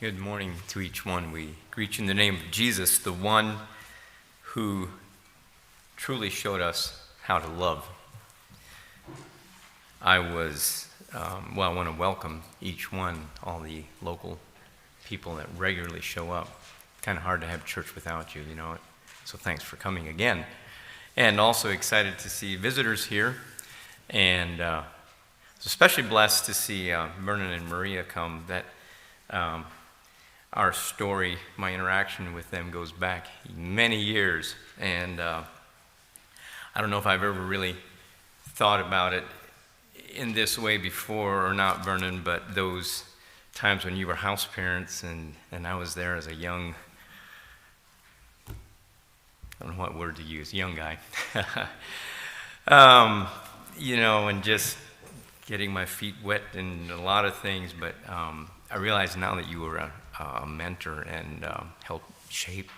Good morning to each one. We greet you in the name of Jesus, the one who truly showed us how to love. I want to welcome each one, all the local people that regularly show up. Kind of hard to have church without you, so thanks for coming again. And also excited to see visitors here, and especially blessed to see Vernon and Maria come. Our story, my interaction with them goes back many years, and I don't know if I've ever really thought about it in this way before or not, Vernon, but those times when you were house parents and I was there as a young, I don't know what word to use, young guy, and just getting my feet wet in a lot of things, but I realize now that you were a mentor and helped shape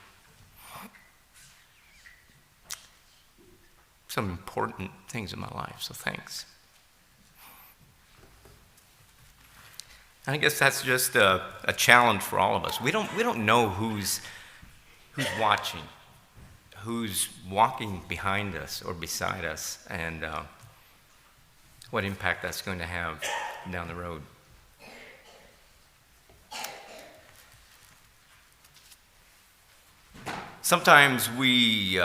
some important things in my life, so thanks. And I guess that's just a challenge for all of us. We don't know who's watching, who's walking behind us or beside us, and what impact that's going to have down the road. Sometimes we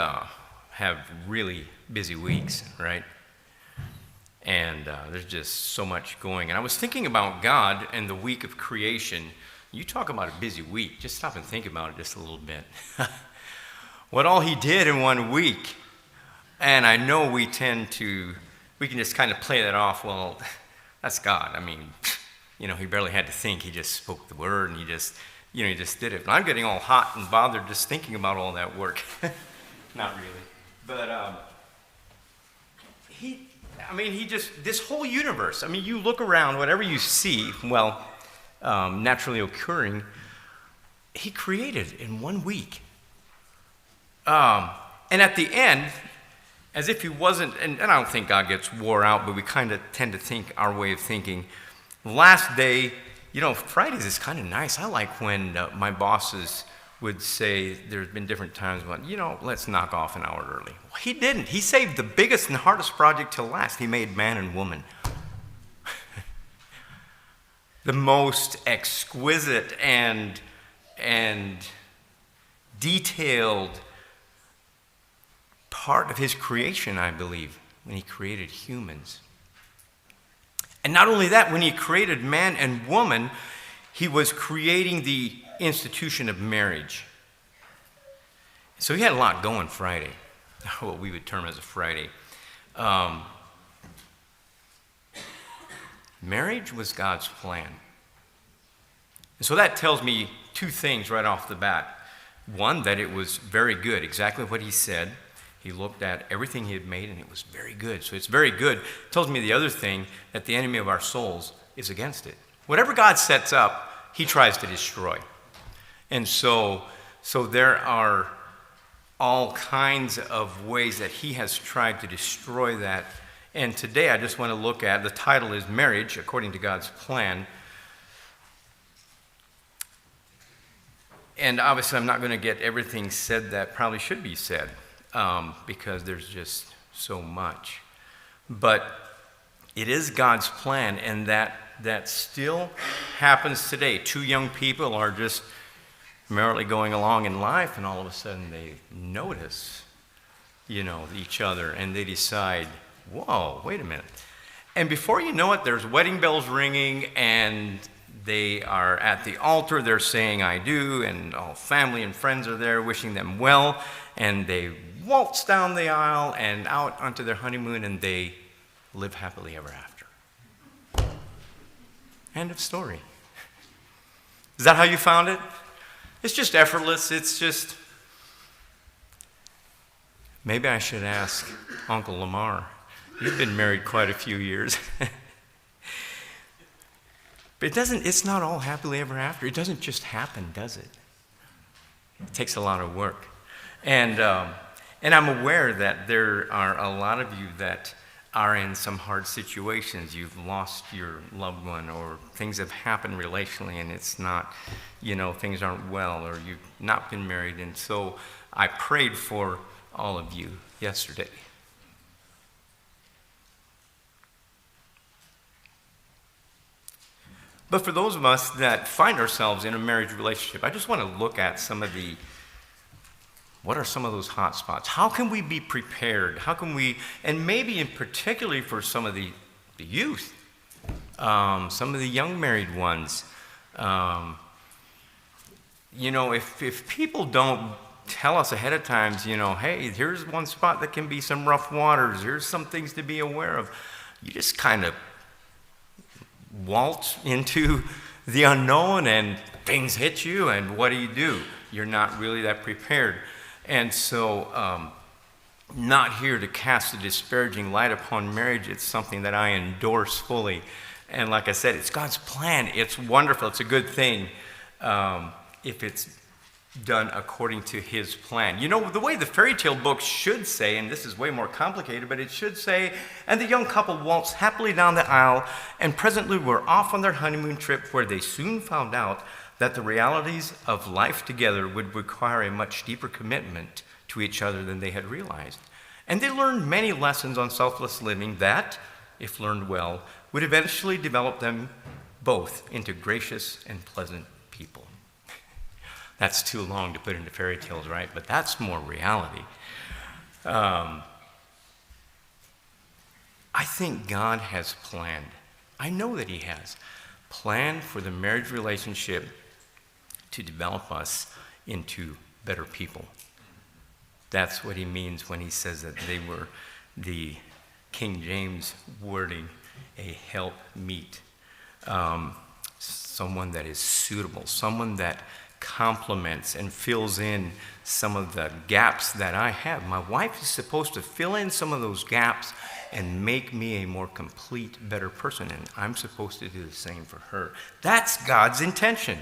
have really busy weeks, right? And there's just so much going. And I was thinking about God and the week of creation. You talk about a busy week. Just stop and think about it just a little bit. What all he did in 1 week. And I know we can just kind of play that off. Well, that's God. I mean, he barely had to think. He just spoke the word and he just did it. But I'm getting all hot and bothered just thinking about all that work. Not really. But this whole universe, you look around, whatever you see, naturally occurring, he created in 1 week. And at the end, as if he wasn't, and I don't think God gets wore out, but we kind of tend to think our way of thinking. Last day, Fridays is kind of nice. I like when my bosses would say, there's been different times when, let's knock off an hour early. Well, he didn't. He saved the biggest and hardest project till last. He made man and woman. The most exquisite and detailed part of his creation, I believe, when he created humans. And not only that, when he created man and woman, he was creating the institution of marriage. So he had a lot going Friday, what we would term as a Friday. Marriage was God's plan. And so that tells me two things right off the bat. One, that it was very good, exactly what he said. He looked at everything he had made, and it was very good. So it's very good. It tells me the other thing, that the enemy of our souls is against it. Whatever God sets up, he tries to destroy. And so there are all kinds of ways that he has tried to destroy that. And today I just want to look at, the title is Marriage According to God's Plan. And obviously I'm not going to get everything said that probably should be said. Because there's just so much. But it is God's plan, and that still happens today. Two young people are just merrily going along in life, and all of a sudden they notice, each other, and they decide, whoa, wait a minute. And before you know it, there's wedding bells ringing, and they are at the altar, they're saying, I do, and all family and friends are there wishing them well, and they waltz down the aisle and out onto their honeymoon, and they live happily ever after. End of story. Is that how you found it? It's just effortless. It's just, maybe I should ask Uncle Lamar. You've been married quite a few years. But it's not all happily ever after. It doesn't just happen, does it? It takes a lot of work. And I'm aware that there are a lot of you that are in some hard situations. You've lost your loved one, or things have happened relationally and it's not, things aren't well, or you've not been married. And so I prayed for all of you yesterday. But for those of us that find ourselves in a marriage relationship, I just want to look at what are some of those hot spots? How can we be prepared? How can we, and maybe in particularly for some of the youth, some of the young married ones, if people don't tell us ahead of time, hey, here's one spot that can be some rough waters, here's some things to be aware of, you just kind of waltz into the unknown and things hit you, and what do? You're not really that prepared. And so, not here to cast a disparaging light upon marriage. It's something that I endorse fully. And like I said, it's God's plan. It's wonderful. It's a good thing if it's done according to His plan. The way the fairy tale books should say, and this is way more complicated, but it should say, and the young couple waltzed happily down the aisle and presently were off on their honeymoon trip, where they soon found out that the realities of life together would require a much deeper commitment to each other than they had realized. And they learned many lessons on selfless living that, if learned well, would eventually develop them both into gracious and pleasant people. That's too long to put into fairy tales, right? But that's more reality. I think God has planned, I know that He has, planned for the marriage relationship to develop us into better people. That's what He means when He says that they were, the King James wording, a help meet. Someone that is suitable, someone that complements and fills in some of the gaps that I have. My wife is supposed to fill in some of those gaps and make me a more complete, better person, and I'm supposed to do the same for her. That's God's intention.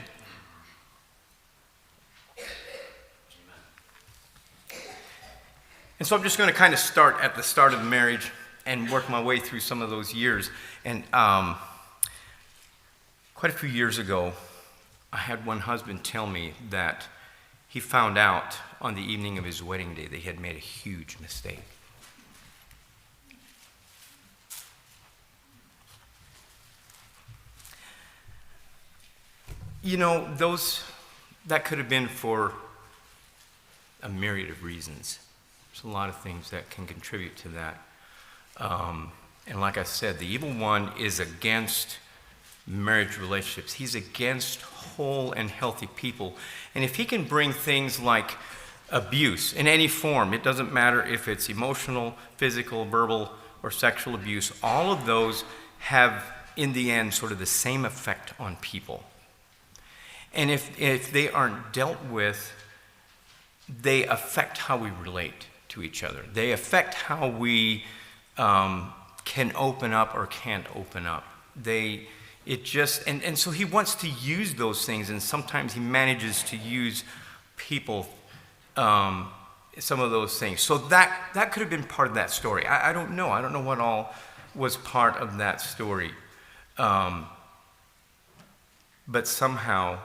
And so I'm just going to kind of start at the start of the marriage and work my way through some of those years. And quite a few years ago, I had one husband tell me that he found out on the evening of his wedding day that he had made a huge mistake. That could have been for a myriad of reasons. There's a lot of things that can contribute to that. And like I said, the evil one is against marriage relationships. He's against whole and healthy people. And if he can bring things like abuse in any form, it doesn't matter if it's emotional, physical, verbal, or sexual abuse, all of those have, in the end, sort of the same effect on people. And if they aren't dealt with, they affect how we relate to each other. They affect how we can open up or can't open up. And so he wants to use those things, and sometimes he manages to use people, some of those things. So that could have been part of that story. I don't know. I don't know what all was part of that story. But somehow,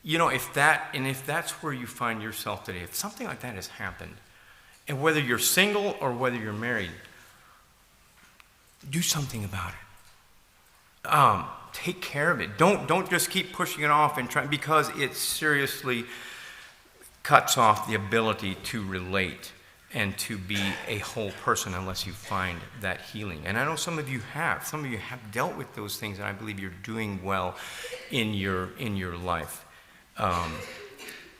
if that's where you find yourself today, if something like that has happened, and whether you're single or whether you're married, do something about it. Take care of it. Don't just keep pushing it off and try, because it seriously cuts off the ability to relate and to be a whole person unless you find that healing. And I know some of you have. Some of you have dealt with those things, and I believe you're doing well in your life.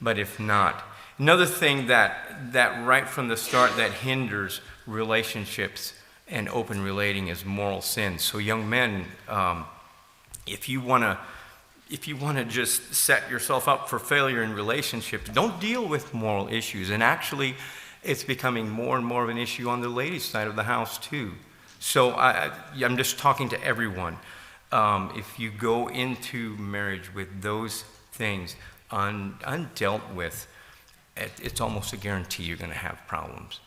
But if not, another thing that right from the start that hinders relationships and open relating is moral sin. So young men, if you want to just set yourself up for failure in relationships, don't deal with moral issues. And actually, it's becoming more and more of an issue on the ladies' side of the house too. So I'm just talking to everyone. If you go into marriage with those things undealt with, it's almost a guarantee you're going to have problems.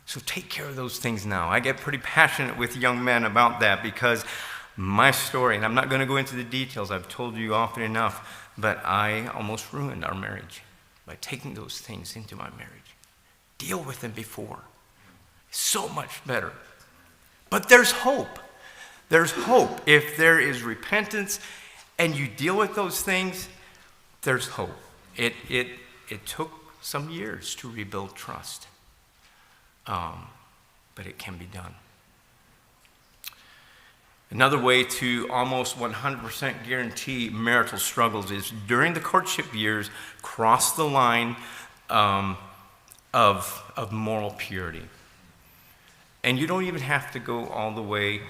So take care of those things now. I get pretty passionate with young men about that because my story, and I'm not going to go into the details, I've told you often enough, but I almost ruined our marriage by taking those things into my marriage. Deal with them before. So much better. But there's hope. There's hope. If there is repentance and you deal with those things, there's hope. It took some years to rebuild trust. But it can be done. Another way to almost 100% guarantee marital struggles is during the courtship years, cross the line of moral purity. And you don't even have to go all the way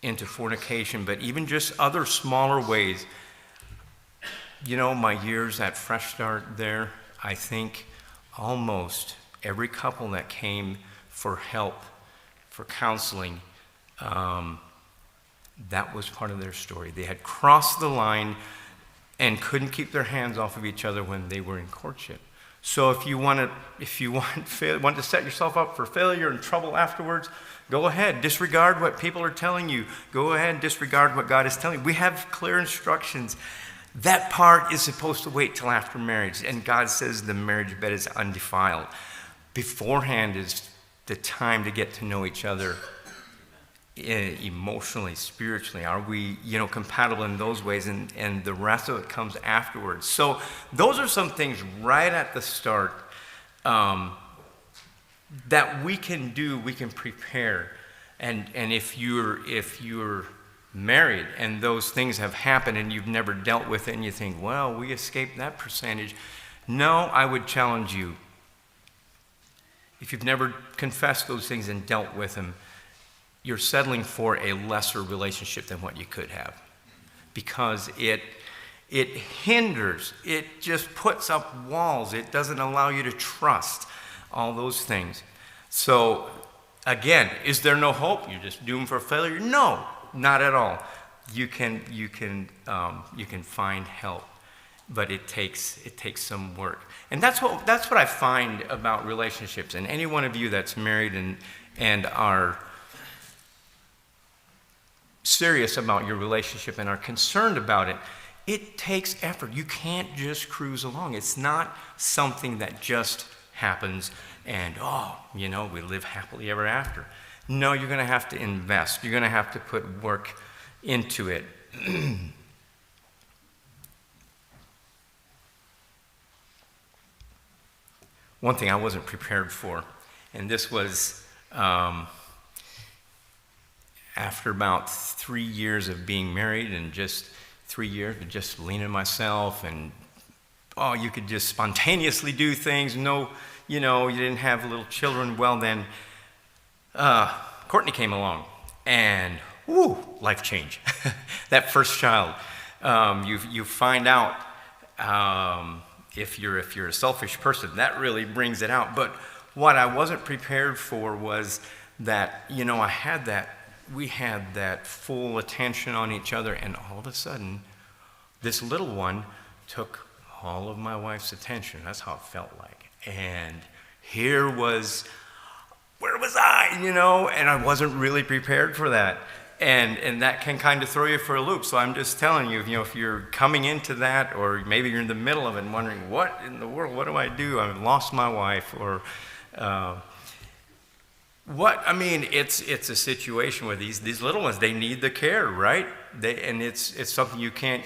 into fornication, but even just other smaller ways. You know, my years at Fresh Start there, I think almost every couple that came for help, for counseling, that was part of their story. They had crossed the line and couldn't keep their hands off of each other when they were in courtship. So if you want to set yourself up for failure and trouble afterwards, go ahead. Disregard what people are telling you. Go ahead and disregard what God is telling you. We have clear instructions. That part is supposed to wait till after marriage, and God says the marriage bed is undefiled. Beforehand is the time to get to know each other emotionally, spiritually. Are we, compatible in those ways? And the rest of it comes afterwards. So those are some things right at the start that we can do. We can prepare. And if you're married and those things have happened and you've never dealt with it and you think, well, we escaped that percentage. No, I would challenge you. If you've never confessed those things and dealt with them, you're settling for a lesser relationship than what you could have, because it hinders, it just puts up walls, it doesn't allow you to trust, all those things. So again, is there no hope? You're just doomed for failure? No, not at all. You can find help, but it takes some work. And that's what I find about relationships. And any one of you that's married and are serious about your relationship and are concerned about it, it takes effort. You can't just cruise along. It's not something that just happens and, we live happily ever after. No, you're going to have to invest. You're going to have to put work into it. One thing I wasn't prepared for, and this was after about 3 years of being married and just 3 years of just leaning myself and, you could just spontaneously do things. No, you didn't have little children. Well, then Courtney came along and, life change. That first child, you find out if you're a selfish person, that really brings it out. But what I wasn't prepared for was that, we had that full attention on each other, and all of a sudden, this little one took all of my wife's attention. That's how it felt like. And where was I, and I wasn't really prepared for that. And that can kind of throw you for a loop. So I'm just telling you, if you're coming into that, or maybe you're in the middle of it and wondering, what in the world, what do I do? I've lost my wife, or it's a situation where these little ones, they need the care, right? And it's something you can't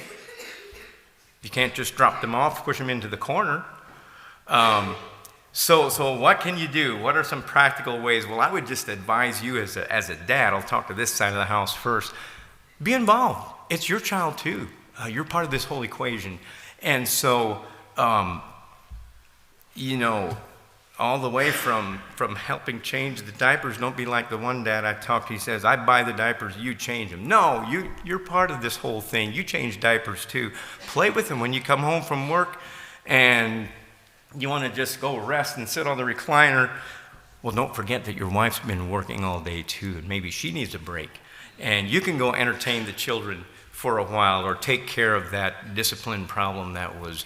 just drop them off, push them into the corner. So what can you do? What are some practical ways? Well, I would just advise you as a dad, I'll talk to this side of the house first, be involved. It's your child too. You're part of this whole equation. And so, all the way from helping change the diapers, don't be like the one dad I talked to. He says, I buy the diapers, you change them. No, you're part of this whole thing. You change diapers too. Play with them when you come home from work and you want to just go rest and sit on the recliner. Well, don't forget that your wife's been working all day too, and maybe she needs a break. And you can go entertain the children for a while, or take care of that discipline problem that was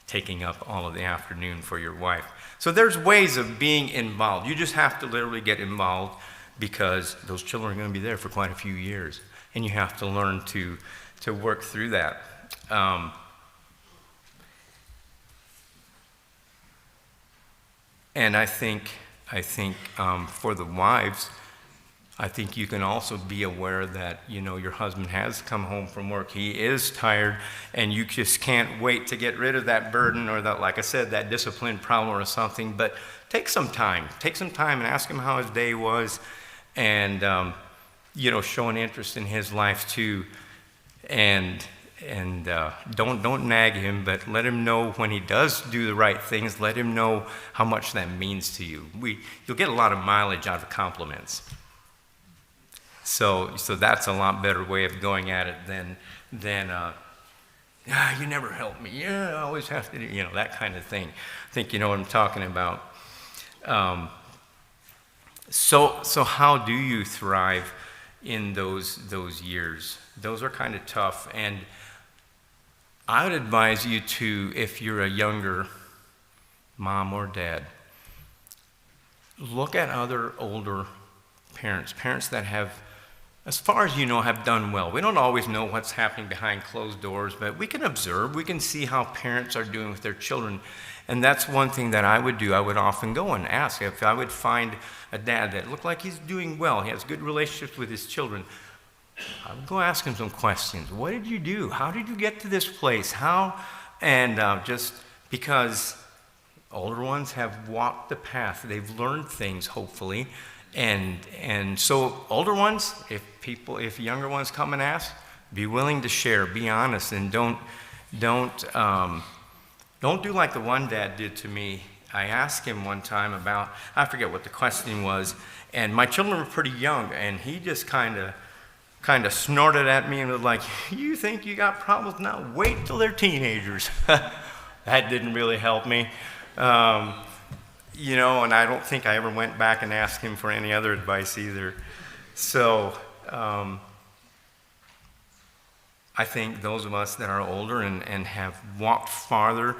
taking up all of the afternoon for your wife. So there's ways of being involved. You just have to literally get involved because those children are going to be there for quite a few years. And you have to learn to work through that. And I think for the wives, I think you can also be aware that, your husband has come home from work. He is tired, and you just can't wait to get rid of that burden or that, like I said, that discipline problem or something. But take some time and ask him how his day was, and, show an interest in his life too. And don't nag him, but let him know when he does do the right things. Let him know how much that means to you. You'll get a lot of mileage out of compliments. So that's a lot better way of going at it than you never help me. Yeah, I always have to do, that kind of thing. I think you know what I'm talking about. So how do you thrive in those years? Those are kind of tough, and I would advise you to, if you're a younger mom or dad, look at other older parents that have, as far as you know, have done well. We don't always know what's happening behind closed doors, but we can observe, we can see how parents are doing with their children. And that's one thing that I would do. I would often go and ask if I would find a dad that looked like he's doing well, he has good relationships with his children. I would go ask him some questions. What did you do? How did you get to this place? How? And just because older ones have walked the path, they've learned things, hopefully. And so older ones, if younger ones come and ask, be willing to share, be honest, and don't do like the one dad did to me. I asked him one time about, I forget what the question was, and my children were pretty young, and he just kind of snorted at me and was like, "You think you got problems now? Wait till they're teenagers." That didn't really help me. And I don't think I ever went back and asked him for any other advice either. So I think those of us that are older and have walked farther,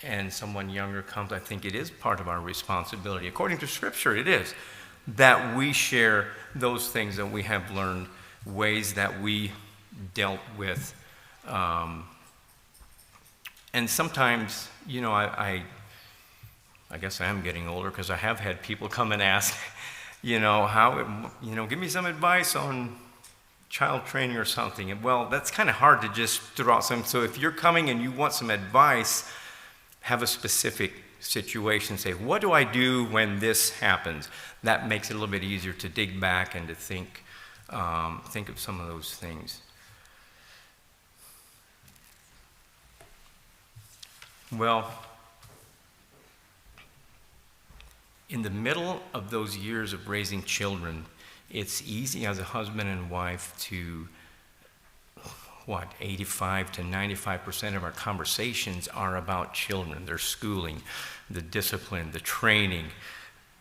and someone younger comes, I think it is part of our responsibility. According to Scripture, it is, that we share those things that we have learned, ways that we dealt with. And sometimes, I guess I am getting older because I have had people come and ask, give me some advice on child training or something. And well, that's kind of hard to just throw out some. So if you're coming and you want some advice, have a specific situation. Say, what do I do when this happens? That makes it a little bit easier to dig back and to think of some of those things. Well, in the middle of those years of raising children, it's easy as a husband and wife to, 85 to 95% of our conversations are about children, their schooling, the discipline, the training,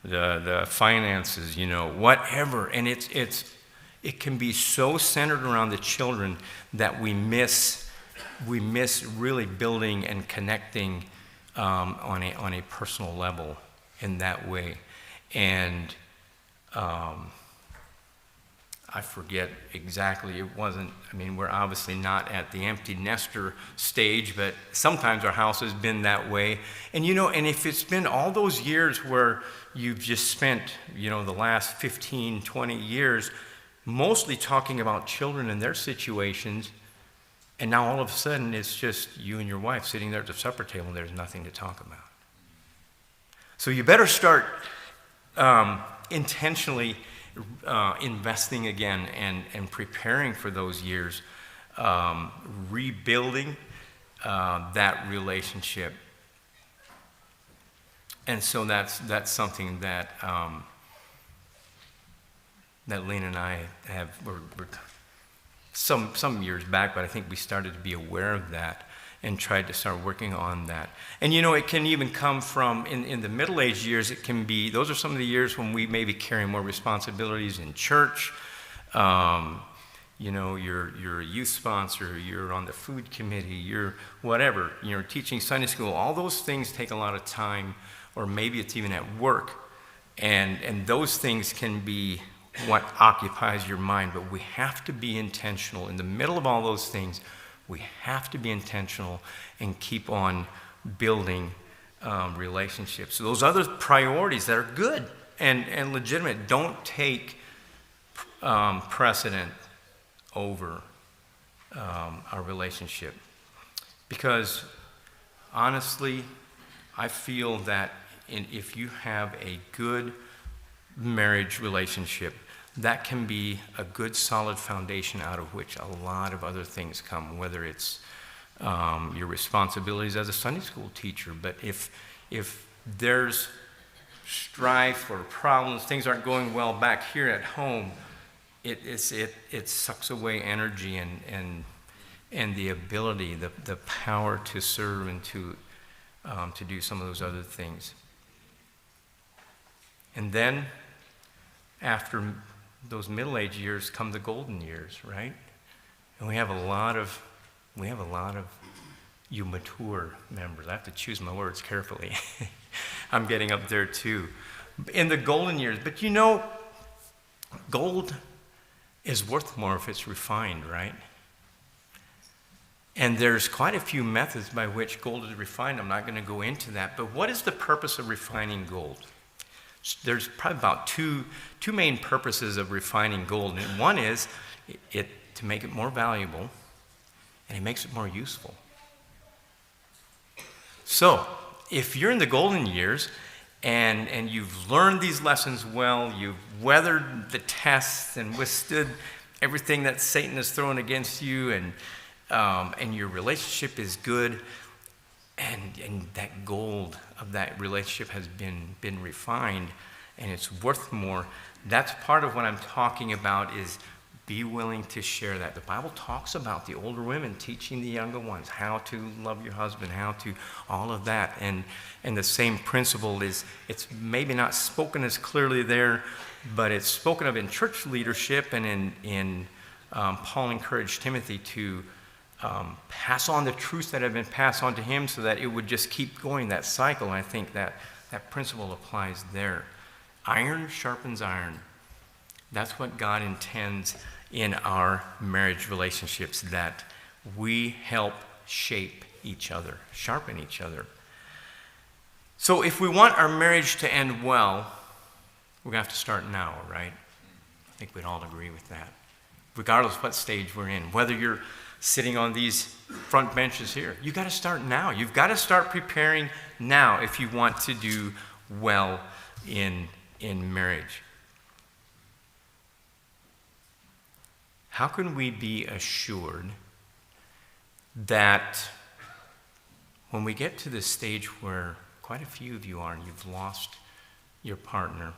the finances, whatever. And it can be so centered around the children that we miss really building and connecting on a personal level in that way. And I forget exactly, we're obviously not at the empty nester stage, but sometimes our house has been that way. And and if it's been all those years where you've just spent, the last 15, 20 years mostly talking about children and their situations, and now all of a sudden it's just you and your wife sitting there at the supper table and there's nothing to talk about. So you better start intentionally investing again and preparing for those years, rebuilding that relationship. And so that's something that that Lena and I were some years back, but I think we started to be aware of that and tried to start working on that. And it can even come from, in the middle-aged years, it can be, those are some of the years when we may be carrying more responsibilities in church. You're a youth sponsor, you're on the food committee, you're whatever, you're teaching Sunday school. All those things take a lot of time or maybe it's even at work. And those things can be what occupies your mind, but we have to be intentional. In the middle of all those things, we have to be intentional and keep on building relationships. So those other priorities that are good and legitimate don't take precedent over our relationship. Because honestly, I feel that if you have a good marriage relationship, that can be a good solid foundation out of which a lot of other things come, whether it's your responsibilities as a Sunday school teacher. But if there's strife or problems, things aren't going well back here at home, it sucks away energy and the ability, the power to serve and to do some of those other things. And then after those middle-aged years come the golden years, right? And we have a lot of you mature members. I have to choose my words carefully. I'm getting up there too. In the golden years, but you know, gold is worth more if it's refined, right? And there's quite a few methods by which gold is refined. I'm not going to go into that. But what is the purpose of refining gold? There's probably about two main purposes of refining gold. And one is to make it more valuable, and it makes it more useful. So if you're in the golden years and you've learned these lessons well, you've weathered the tests and withstood everything that Satan has thrown against you, and your relationship is good, and that gold of that relationship has been refined, and it's worth more. That's part of what I'm talking about, is be willing to share that. The Bible talks about the older women teaching the younger ones how to love your husband, how to all of that. And the same principle is, it's maybe not spoken as clearly there, but it's spoken of in church leadership, and in Paul encouraged Timothy to pass on the truths that have been passed on to him so that it would just keep going, that cycle. And I think that principle applies there. Iron sharpens iron. That's what God intends in our marriage relationships, that we help shape each other, sharpen each other. So if we want our marriage to end well, we're going to have to start now, right? I think we'd all agree with that. Regardless of what stage we're in, whether you're sitting on these front benches here, you've got to start now. You've got to start preparing now if you want to do well in marriage. How can we be assured that when we get to this stage where quite a few of you are and you've lost your partner,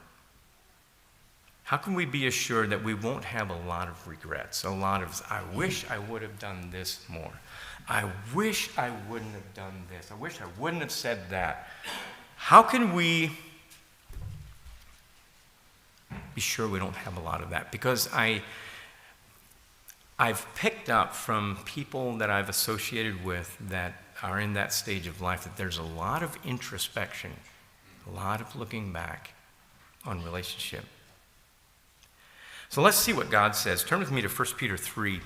how can we be assured that we won't have a lot of regrets, a lot of, I wish I would have done this more. I wish I wouldn't have done this. I wish I wouldn't have said that. How can we be sure we don't have a lot of that? Because I've picked up from people that I've associated with that are in that stage of life that there's a lot of introspection, a lot of looking back on relationship. So let's see what God says. Turn with me to 1 Peter 3.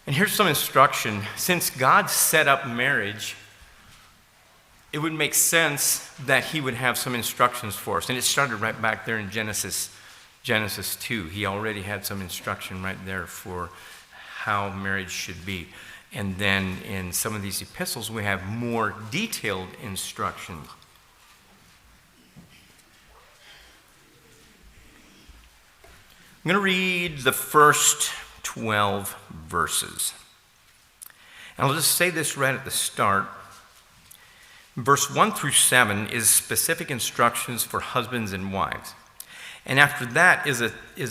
And here's some instruction. Since God set up marriage, it would make sense that he would have some instructions for us. And it started right back there in Genesis 2. He already had some instruction right there for how marriage should be. And then in some of these epistles, we have more detailed instructions. I'm going to read the first 12 verses. And I'll just say this right at the start. Verse 1 through 7 is specific instructions for husbands and wives. And after that is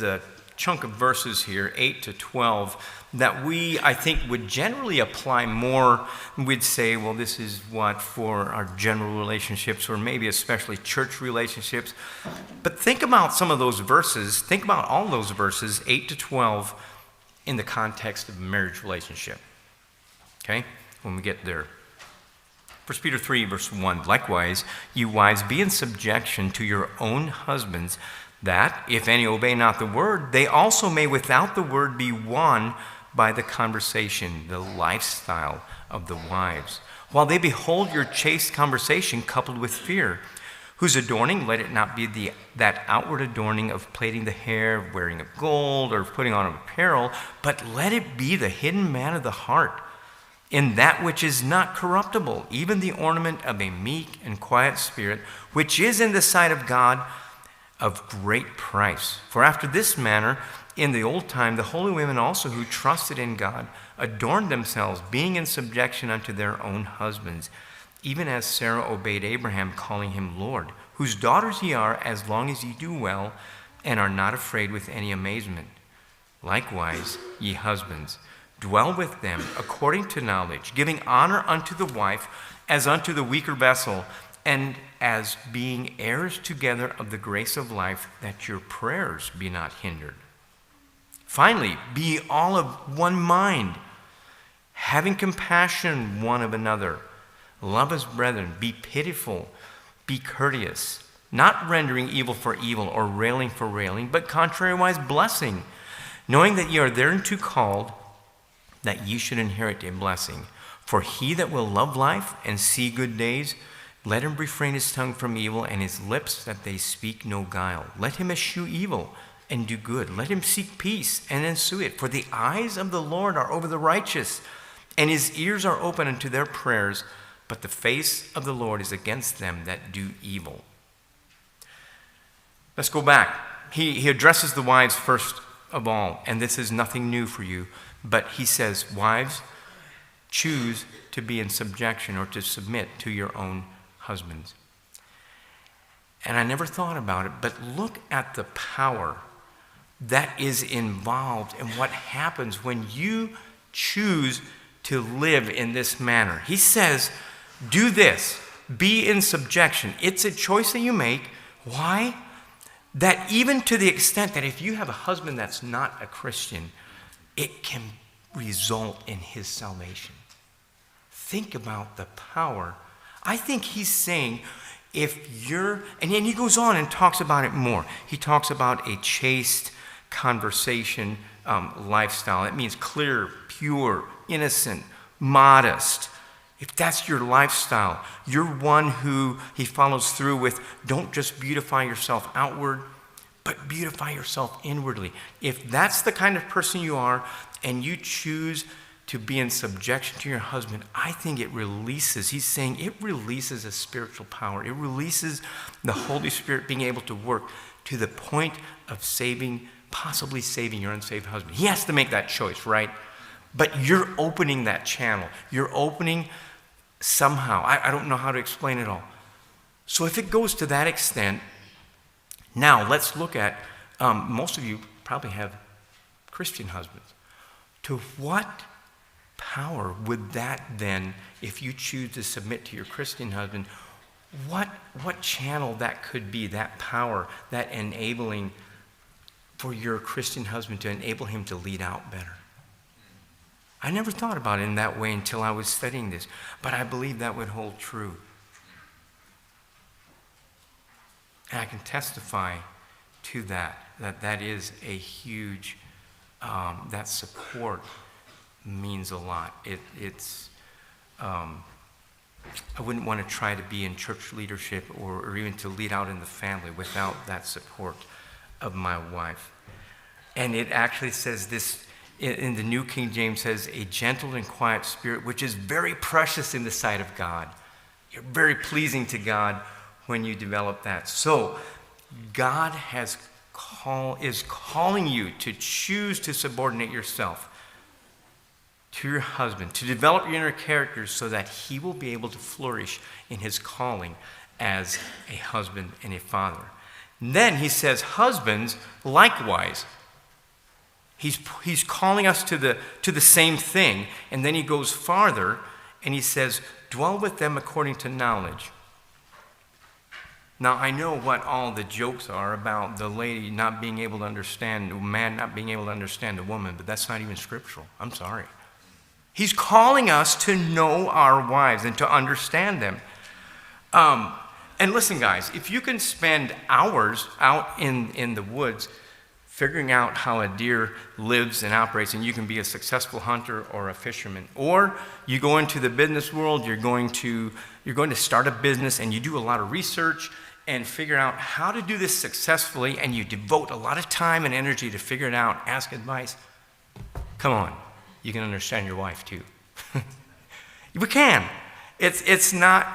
a chunk of verses here, 8 to 12, that we, I think, would generally apply more. We'd say, well, this is what for our general relationships, or maybe especially church relationships. But think about some of those verses, think about all those verses, 8 to 12, in the context of a marriage relationship. Okay? When we get there. 1 Peter 3, verse 1, likewise, you wives, be in subjection to your own husbands, that, if any obey not the word, they also may without the word be won by the conversation, the lifestyle of the wives, while they behold your chaste conversation coupled with fear, whose adorning, let it not be that outward adorning of plaiting the hair, wearing of gold, or putting on of apparel, but let it be the hidden man of the heart, in that which is not corruptible, even the ornament of a meek and quiet spirit, which is in the sight of God of great price. For after this manner, in the old time, the holy women also who trusted in God adorned themselves, being in subjection unto their own husbands, even as Sarah obeyed Abraham, calling him Lord, whose daughters ye are, as long as ye do well, and are not afraid with any amazement. Likewise, ye husbands, dwell with them according to knowledge, giving honor unto the wife as unto the weaker vessel, and as being heirs together of the grace of life, that your prayers be not hindered. Finally, be all of one mind, having compassion one of another. Love as brethren, be pitiful, be courteous, not rendering evil for evil or railing for railing, but contrariwise blessing, knowing that ye are thereunto called, that ye should inherit a blessing. For he that will love life and see good days, let him refrain his tongue from evil, and his lips that they speak no guile. Let him eschew evil and do good. Let him seek peace and ensue it. For the eyes of the Lord are over the righteous, and his ears are open unto their prayers, but the face of the Lord is against them that do evil. Let's go back. He addresses the wives first of all, and this is nothing new for you, but he says, wives, choose to be in subjection or to submit to your own husbands. And I never thought about it, but look at the power that is involved in what happens when you choose to live in this manner. He says, do this, be in subjection. It's a choice that you make. Why? That even to the extent that if you have a husband that's not a Christian, it can result in his salvation. Think about the power. I think he's saying, if you're, and then he goes on and talks about it more. He talks about a chaste conversation lifestyle. It means clear, pure, innocent, modest. If that's your lifestyle, you're one who he follows through with, don't just beautify yourself outward, but beautify yourself inwardly. If that's the kind of person you are, and you choose to be in subjection to your husband, I think it releases, he's saying it releases a spiritual power. It releases the Holy Spirit being able to work to the point of saving, possibly saving your unsaved husband. He has to make that choice, right? But you're opening that channel. You're opening somehow. I don't know how to explain it all. So if it goes to that extent, now let's look at, most of you probably have Christian husbands. To what power would that then, if you choose to submit to your Christian husband, what channel that could be, that power, that enabling for your Christian husband to enable him to lead out better? I never thought about it in that way until I was studying this, but I believe that would hold true. And I can testify to that is a huge, that support means a lot. I wouldn't want to try to be in church leadership or even to lead out in the family without that support of my wife. And it actually says this, in the New King James says, a gentle and quiet spirit, which is very precious in the sight of God. You're very pleasing to God when you develop that. So God is calling you to choose to subordinate yourself to your husband, to develop your inner character so that he will be able to flourish in his calling as a husband and a father. And then he says, husbands, likewise. He's calling us to the same thing, and then he goes farther and he says, dwell with them according to knowledge. Now, I know what all the jokes are about the lady not being able to understand, a man not being able to understand a woman, but that's not even scriptural. I'm sorry. He's calling us to know our wives and to understand them. And listen, guys, if you can spend hours out in the woods figuring out how a deer lives and operates, and you can be a successful hunter or a fisherman, or you go into the business world, you're going to start a business, and you do a lot of research and figure out how to do this successfully, and you devote a lot of time and energy to figure it out, ask advice. Come on, you can understand your wife too. We can. It's not,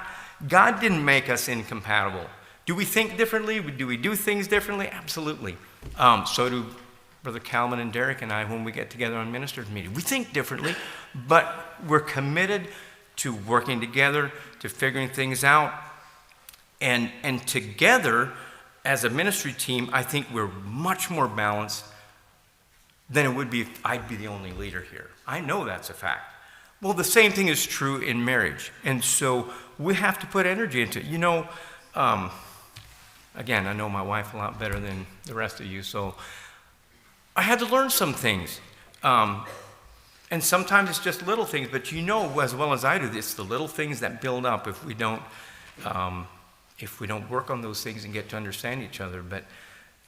God didn't make us incompatible. Do we think differently? Do we do things differently? Absolutely. So do Brother Calvin and Derek and I when we get together on ministers' meeting. We think differently, but we're committed to working together, to figuring things out. And together, as a ministry team, I think we're much more balanced than it would be if I'd be the only leader here. I know that's a fact. Well, the same thing is true in marriage. And so we have to put energy into it. Again, I know my wife a lot better than the rest of you, so I had to learn some things. And sometimes it's just little things, but you know as well as I do, it's the little things that build up if we don't work on those things and get to understand each other. But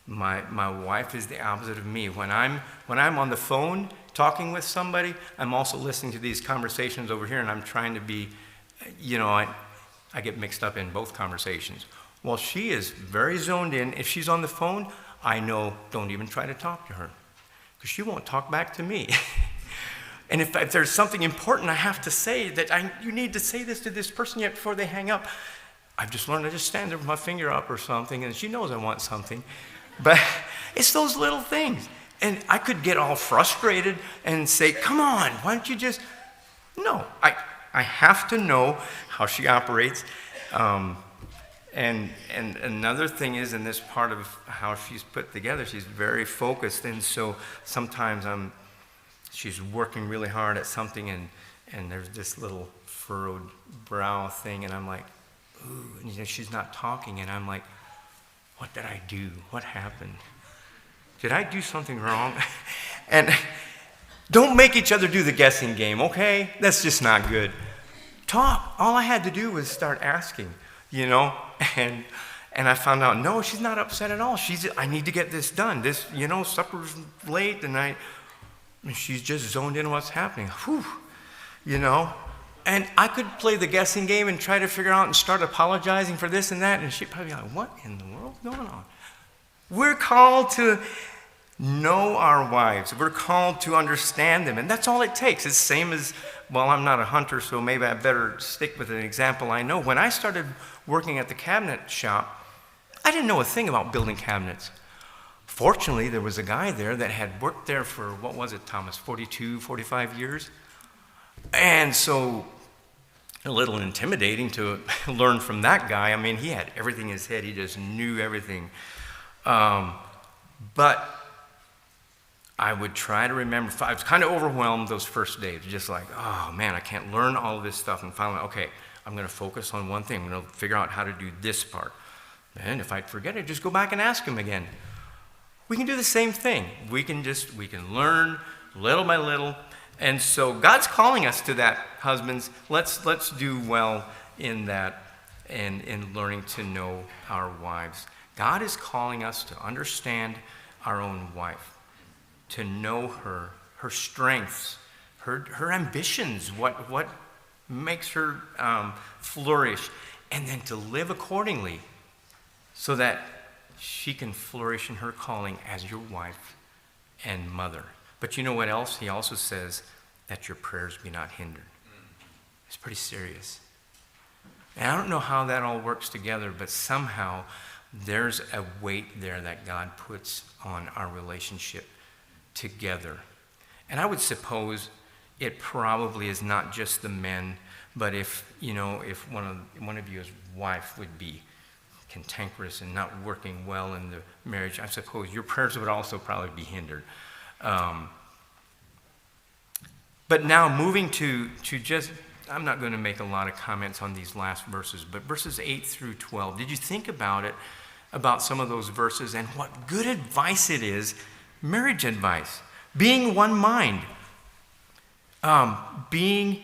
my wife is the opposite of me. When I'm on the phone talking with somebody, I'm also listening to these conversations over here, and I'm trying to be, I get mixed up in both conversations. Well, she is very zoned in. If she's on the phone, I know don't even try to talk to her because she won't talk back to me. And if there's something important I have to say that you need to say this to this person yet before they hang up, I've just learned to just stand there with my finger up or something, and she knows I want something. But it's those little things. And I could get all frustrated and say, come on, why don't you just... No, I have to know how she operates. And another thing is, in this part of how she's put together, she's very focused. And so sometimes she's working really hard at something, and there's this little furrowed brow thing, and I'm like, ooh, and she's not talking, and I'm like, what did I do? What happened? Did I do something wrong? And don't make each other do the guessing game, okay? That's just not good. Talk. All I had to do was start asking, and I found out, no, she's not upset at all. I need to get this done. This, supper's late, and she's just zoned in on what's happening. Whew, And I could play the guessing game and try to figure out and start apologizing for this and that, and she'd probably be like, what in the world's going on? We're called to know our wives. We're called to understand them, and that's all it takes. It's the same as, well, I'm not a hunter, so maybe I better stick with an example I know. When I started working at the cabinet shop, I didn't know a thing about building cabinets. Fortunately, there was a guy there that had worked there for, what was it, Thomas, 42, 45 years? And so a little intimidating to learn from that guy. I mean, he had everything in his head. He just knew everything. But I would try to remember. I was kind of overwhelmed those first days, just like, oh, man, I can't learn all of this stuff. And finally, okay, I'm going to focus on one thing. I'm going to figure out how to do this part. And if I forget it, just go back and ask him again. We can do the same thing. We can learn little by little. And so God's calling us to that, husbands. Let's do well in that and in learning to know our wives. God is calling us to understand our own wife, to know her strengths, her ambitions, what makes her flourish, and then to live accordingly so that she can flourish in her calling as your wife and mother. But you know what else? He also says that your prayers be not hindered. It's pretty serious. And I don't know how that all works together, but somehow there's a weight there that God puts on our relationship together. And I would suppose it probably is not just the men, but if one of you as wife would be cantankerous and not working well in the marriage, I suppose your prayers would also probably be hindered. But now moving to just, I'm not going to make a lot of comments on these last verses, but verses 8 through 12, did you think about it, about some of those verses and what good advice it is, marriage advice, being one mind. Being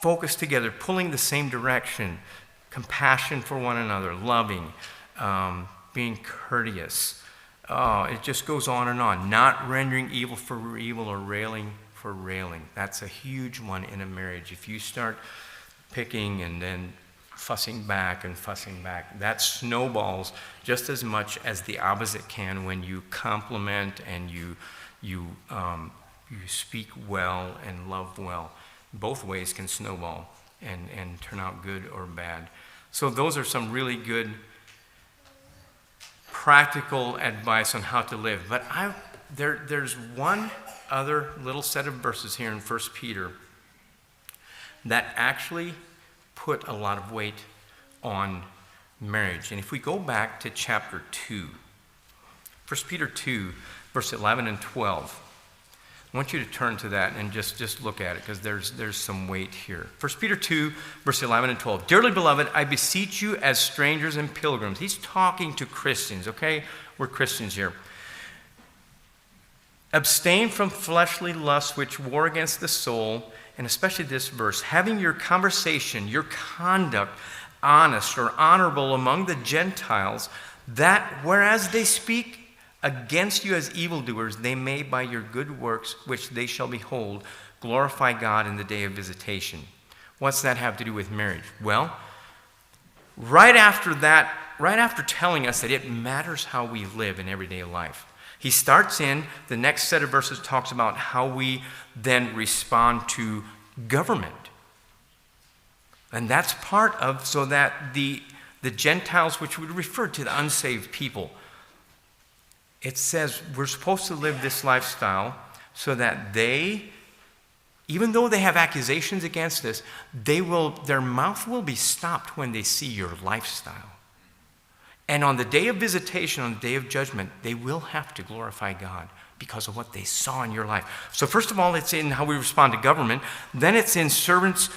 focused together, pulling the same direction, compassion for one another, loving, being courteous. It just goes on and on. Not rendering evil for evil or railing for railing. That's a huge one in a marriage. If you start picking and then fussing back, that snowballs just as much as the opposite can when you compliment and you speak well and love well. Both ways can snowball and turn out good or bad. So those are some really good practical advice on how to live. But there's one other little set of verses here in 1 Peter that actually put a lot of weight on marriage. And if we go back to chapter 2, 1 Peter 2, verse 11 and 12, I want you to turn to that and just look at it, because there's some weight here. 1 Peter 2, verse 11 and 12. Dearly beloved, I beseech you as strangers and pilgrims. He's talking to Christians, okay? We're Christians here. Abstain from fleshly lusts which war against the soul, and especially this verse, having your conversation, your conduct honest or honorable among the Gentiles, that whereas they speak against you as evildoers, they may by your good works, which they shall behold, glorify God in the day of visitation. What's that have to do with marriage? Well, right after that, right after telling us that it matters how we live in everyday life, he starts in the next set of verses, talks about how we then respond to government. And that's part of, so that the Gentiles, which would refer to the unsaved people, it says we're supposed to live this lifestyle so that they, even though they have accusations against us, their mouth will be stopped when they see your lifestyle. And on the day of visitation, on the day of judgment, they will have to glorify God because of what they saw in your life. So first of all, it's in how we respond to government. Then it's in servants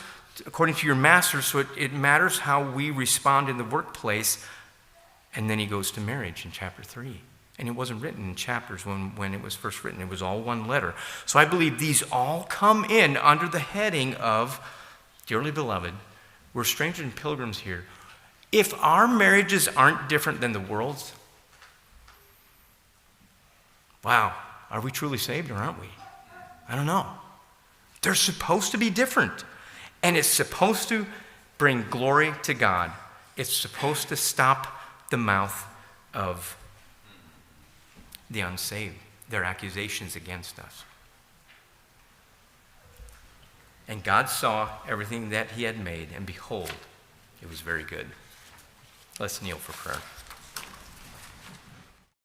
according to your masters. So it matters how we respond in the workplace. And then he goes to marriage in chapter 3. And it wasn't written in chapters when it was first written. It was all one letter. So I believe these all come in under the heading of, dearly beloved, we're strangers and pilgrims here. If our marriages aren't different than the world's, wow, are we truly saved or aren't we? I don't know. They're supposed to be different. And it's supposed to bring glory to God. It's supposed to stop the mouth of the unsaved, their accusations against us. And God saw everything that he had made, and behold, it was very good. Let's kneel for prayer.